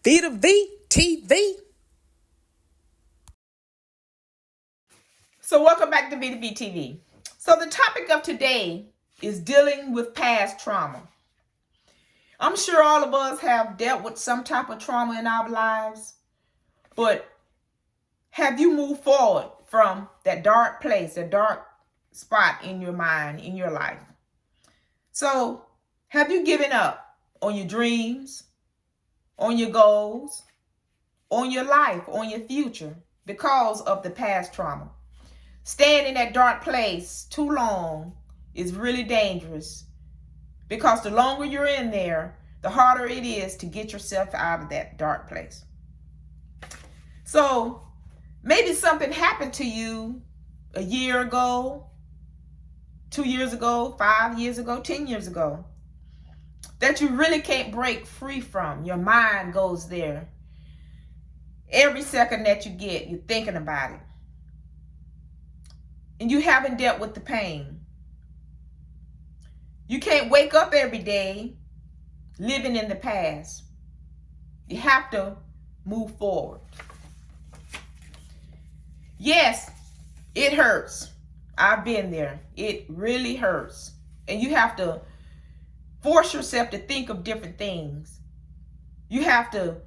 Veeta Vee TV. So welcome back to Veeta Vee TV. So the topic of today is dealing with past trauma. I'm sure all of us have dealt with some type of trauma in our lives, but have you moved forward from that dark place, that dark spot in your mind, in your life? So have you given up on your dreams, on your goals, on your life, on your future because of the past trauma? Staying in that dark place too long is really dangerous, because the longer you're in there, the harder it is to get yourself out of that dark place. So maybe something happened to you a year ago, 2 years ago, 5 years ago, 10 years ago, that you really can't break free from. Your mind goes there. Every second that you get, you're thinking about it. And you haven't dealt with the pain. You can't wake up every day living in the past. You have to move forward. Yes, it hurts. I've been there. It really hurts. And you have to force yourself to think of different things. You have to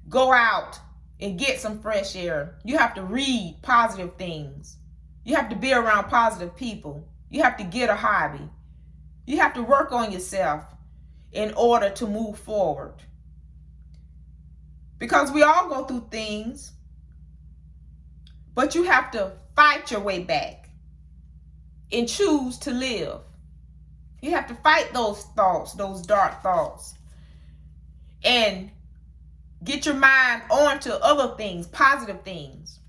go out and get some fresh air. You have to read positive things. You have to be around positive people. You have to get a hobby. You have to work on yourself in order to move forward. Because we all go through things, but you have to fight your way back and choose to live. You have to fight those thoughts, those dark thoughts, and get your mind onto other things, positive things.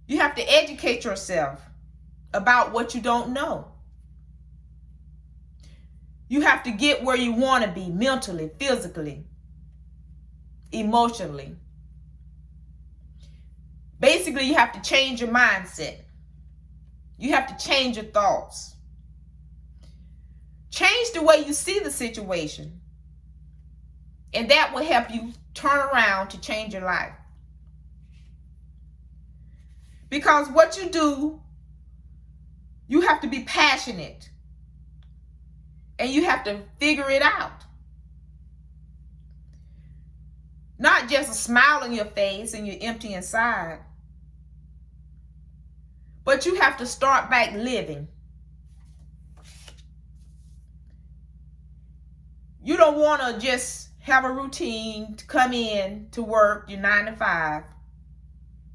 You have to educate yourself about what you don't know. You have to get where you want to be mentally, physically, emotionally. Basically, you have to change your mindset. You have to change your thoughts. Change the way you see the situation. And that will help you turn around to change your life. Because what you do, you have to be passionate. And you have to figure it out. Not just a smile on your face and you're empty inside. But you have to start back living. You don't want to just have a routine to come in to work your 9 to 5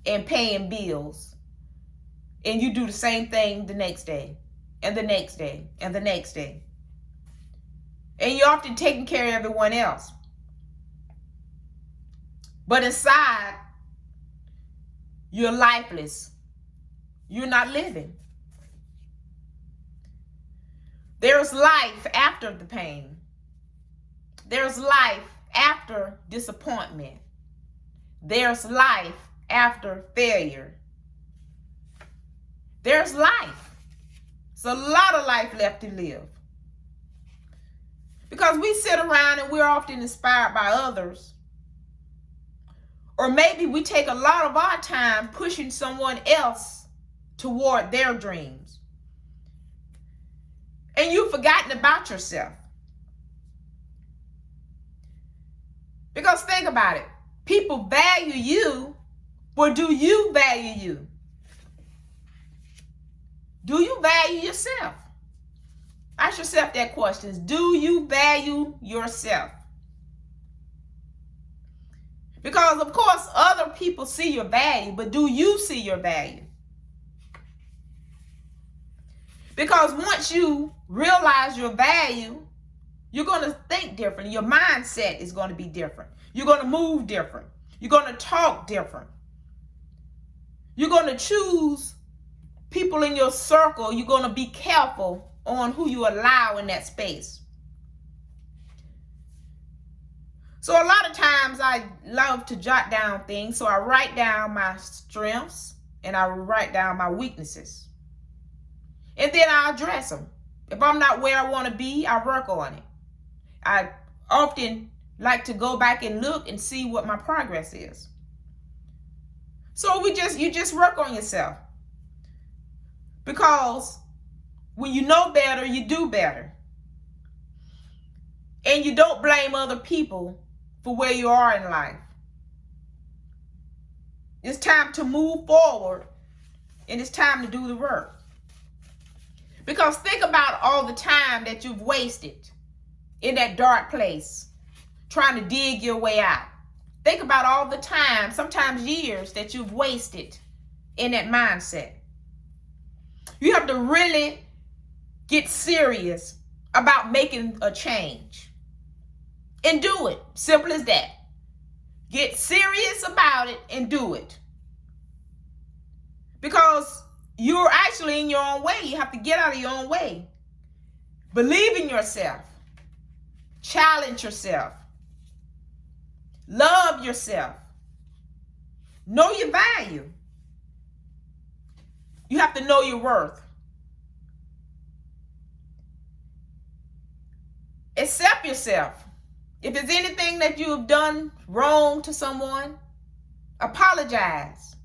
and paying bills, and you do the same thing the next day and the next day and the next day, and you're often taking care of everyone else, but inside you're lifeless. You're not living. There's life after the pain. There's life after disappointment. There's life after failure. There's life. It's a lot of life left to live. Because we sit around and we're often inspired by others. Or maybe we take a lot of our time pushing someone else toward their dreams. And you've forgotten about yourself. Because think about it. People value you, but do you value you? Do you value yourself? Ask yourself that question. Do you value yourself? Because of course other people see your value, but do you see your value? Because once you realize your value, you're going to think different. Your mindset is going to be different. You're going to move different. You're going to talk different. You're going to choose people in your circle. You're going to be careful on who you allow in that space. So a lot of times I love to jot down things. So I write down my strengths and I write down my weaknesses. And then I address them. If I'm not where I want to be, I work on it. I often like to go back and look and see what my progress is. So you just work on yourself. Because when you know better, you do better. And you don't blame other people for where you are in life. It's time to move forward, and it's time to do the work. Because think about all the time that you've wasted in that dark place, trying to dig your way out. Think about all the time, sometimes years, that you've wasted in that mindset. You have to really get serious about making a change. And do it. Simple as that. Get serious about it and do it. Because you're actually in your own way. You have to get out of your own way. Believe in yourself. Challenge yourself. Love yourself. Know your value. You have to know your worth. Accept yourself. If there's anything that you have done wrong to someone, apologize.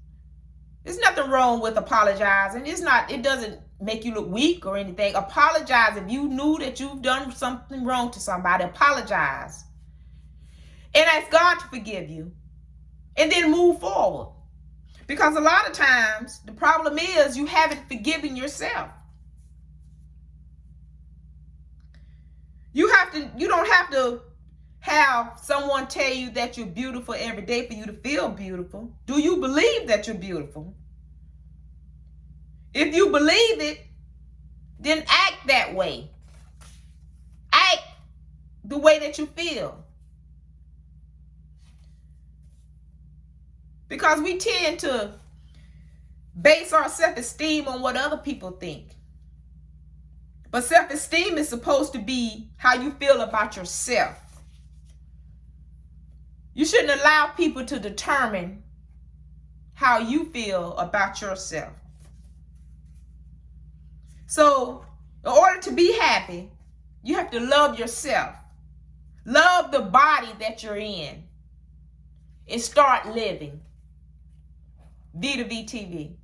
There's nothing wrong with apologizing. It doesn't make you look weak or anything. Apologize. If you knew that you've done something wrong to somebody, apologize. And ask God to forgive you. And then move forward. Because a lot of times, the problem is you haven't forgiven yourself. You don't have to have someone tell you that you're beautiful every day for you to feel beautiful. Do you believe that you're beautiful? If you believe it, then act that way. Act the way that you feel. Because we tend to base our self-esteem on what other people think. But self-esteem is supposed to be how you feel about yourself. You shouldn't allow people to determine how you feel about yourself. So, in order to be happy, you have to love yourself. Love the body that you're in. And start living. Veeta Vee TV.